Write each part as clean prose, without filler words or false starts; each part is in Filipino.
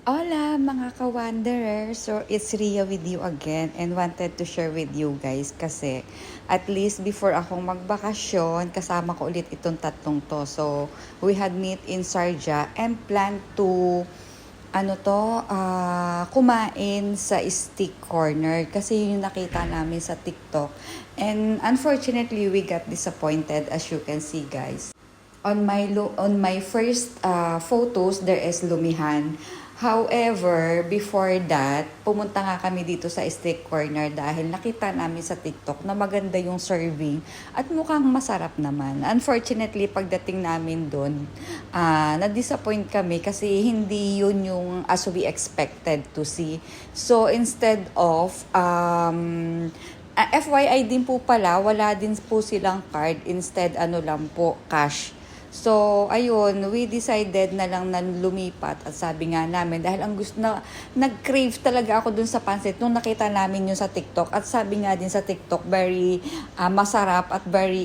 Hola mga ka-wanderer! So, it's Ria with you again and wanted to share with you guys kasi at least before akong magbakasyon, kasama ko ulit itong tatlong to. So, we had meet in Sharjah and plan to kumain sa Steak Corner kasi yun yung nakita namin sa TikTok. And unfortunately, we got disappointed as you can see guys. On my first photos, there is Lumihan. However, before that, pumunta nga kami dito sa Steak Corner dahil nakita namin sa TikTok na maganda yung serving at mukhang masarap naman. Unfortunately, pagdating namin doon, na-disappoint kami kasi hindi yun yung as we expected to see. So, instead of FYI din po pala, wala din po silang card. Instead, lang po, cash. So, ayun, we decided na lang na lumipat at sabi nga namin, dahil ang gusto na, nag-crave talaga ako dun sa pansit nung nakita namin yun sa TikTok at sabi nga din sa TikTok, very masarap at very,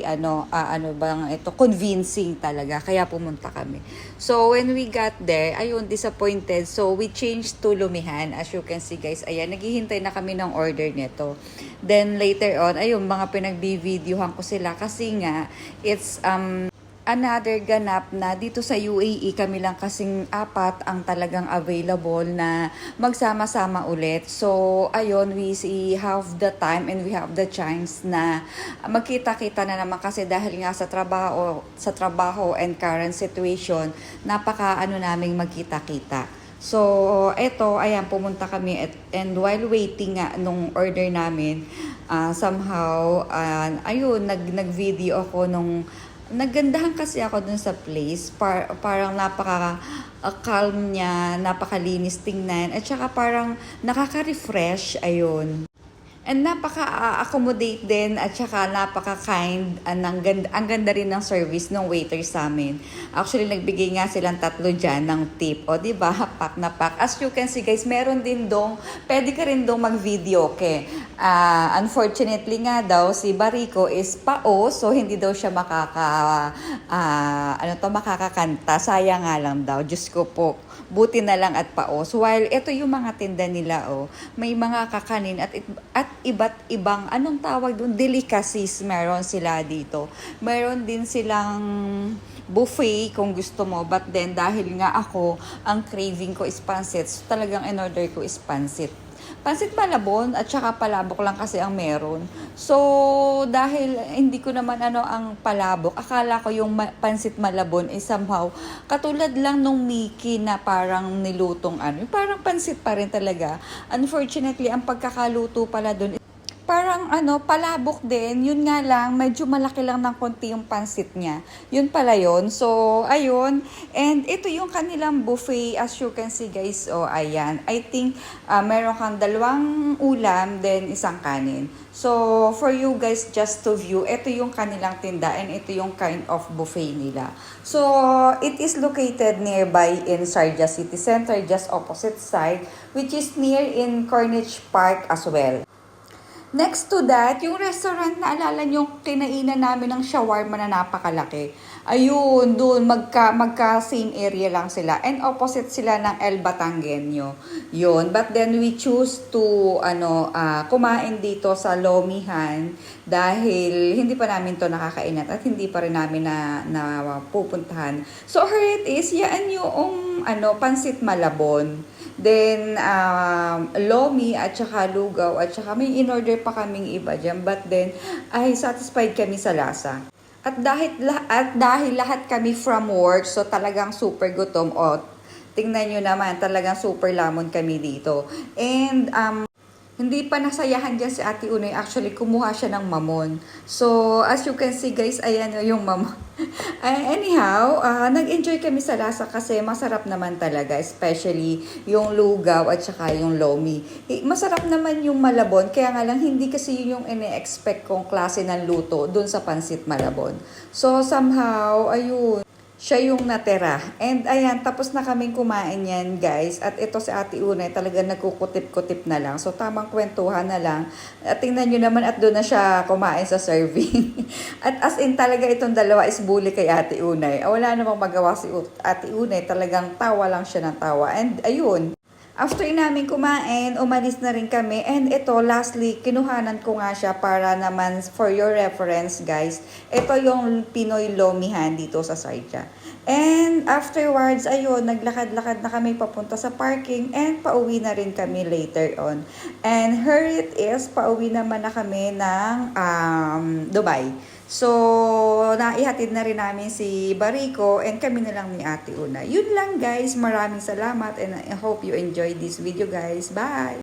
convincing talaga. Kaya pumunta kami. So, when we got there, ayun, disappointed. So, we changed to Lumihan. As you can see guys, ayan, naghihintay na kami ng order nito. Then, later on, ayun, mga pinagbi-videohan ko sila kasi nga, it's, another ganap na dito sa UAE kami lang kasing apat ang talagang available na magsama-sama ulit. So, ayun, we have the time and we have the chance na magkita-kita na naman kasi dahil nga sa trabaho and current situation, naming magkita-kita. So, eto, ayan, pumunta kami and while waiting nga nung order namin, somehow, ayun, nag-video ako nung naggandahan kasi ako dun sa place. Parang napaka-calm niya, napakalinis tingnan, at saka parang nakaka-refresh, ayun. And napaka-accommodate din at saka napaka-kind. Ang ganda rin ng service ng waiter sa amin. Actually, nagbigay nga silang 3 dyan ng tip. O, diba? Pack na pack. As you can see, guys, meron din pwede ka rin mag-video. Okay. Unfortunately nga daw, si Bariko is pao, so hindi daw siya makakakanta. Sayang nga lang daw. Diyos ko po. Buti na lang at paos. While ito yung mga tinda nila, may mga kakanin at iba't ibang, anong tawag doon, delicacies meron sila dito. Meron din silang buffet kung gusto mo, but then dahil nga ako, ang craving ko is pansit, so talagang in-order ko is pansit. Pansit Malabon at saka palabok lang kasi ang meron. So, dahil hindi ko naman ang palabok, akala ko yung pansit Malabon is somehow katulad lang nung Mickey na parang nilutong parang pansit pa rin talaga. Unfortunately, ang pagkakaluto pala doon parang palabok din. Yun nga lang, medyo malaki lang ng konti yung pansit niya. Yun pala yun. So, ayun. And ito yung kanilang buffet. As you can see guys, ayan. I think meron kang 2 ulam, then isang kanin. So, for you guys just to view, ito yung kanilang tinda and ito yung kind of buffet nila. So, it is located nearby in Sharjah City Center, just opposite side, which is near in Corniche Park as well. Next to that, yung restaurant, naalala nyo, kinainan namin ng shawarma na napakalaki. Ayun, doon, magka same area lang sila. And opposite sila ng El Batangueño. Yun. But then we choose to, kumain dito sa Lomihan dahil hindi pa namin to nakakainan at hindi pa rin namin na pupuntahan. So, here it is. Yan yung, Pansit Malabon. Then, lomi at saka lugaw at saka may in-order pa kaming iba dyan. But then, ay satisfied kami sa lasa. At dahil lahat kami from work, so talagang super gutom. Tingnan nyo naman, talagang super lamon kami dito. And, hindi pa nasayahan dyan si Ate Unoy. Actually, kumuha siya ng mamon. So, as you can see guys, ayan yung mamon. Anyhow, nag-enjoy kami sa lasa kasi masarap naman talaga. Especially yung lugaw at saka yung lomi. Masarap naman yung Malabon. Kaya nga lang, hindi kasi yun yung ine-expect kong klase ng luto dun sa Pansit Malabon. So, somehow, ayun. Siya yung natira. And ayan, tapos na kaming kumain yan, guys. At ito si Ate Unay, talaga nagkukutip-kutip na lang. So, tamang kwentuhan na lang. At tingnan nyo naman, at doon na siya kumain sa serving. At as in, talaga itong dalawa is bully kay Ate Unay. Wala namang magawa si Ate Unay. Talagang tawa lang siya ng tawa. And ayun. After namin kumain, umalis na rin kami. And ito, lastly, kinuhanan ko nga siya para naman for your reference, guys. Ito yung Pinoy Lomihan dito sa Sarja. And afterwards, ayun, naglakad-lakad na kami papunta sa parking and pauwi na rin kami later on. And here it is, pauwi naman na kami ng Dubai. So, naihatid na rin namin si Bariko and kami na lang ni Ate Una. Yun lang guys, maraming salamat and I hope you enjoyed this video guys. Bye!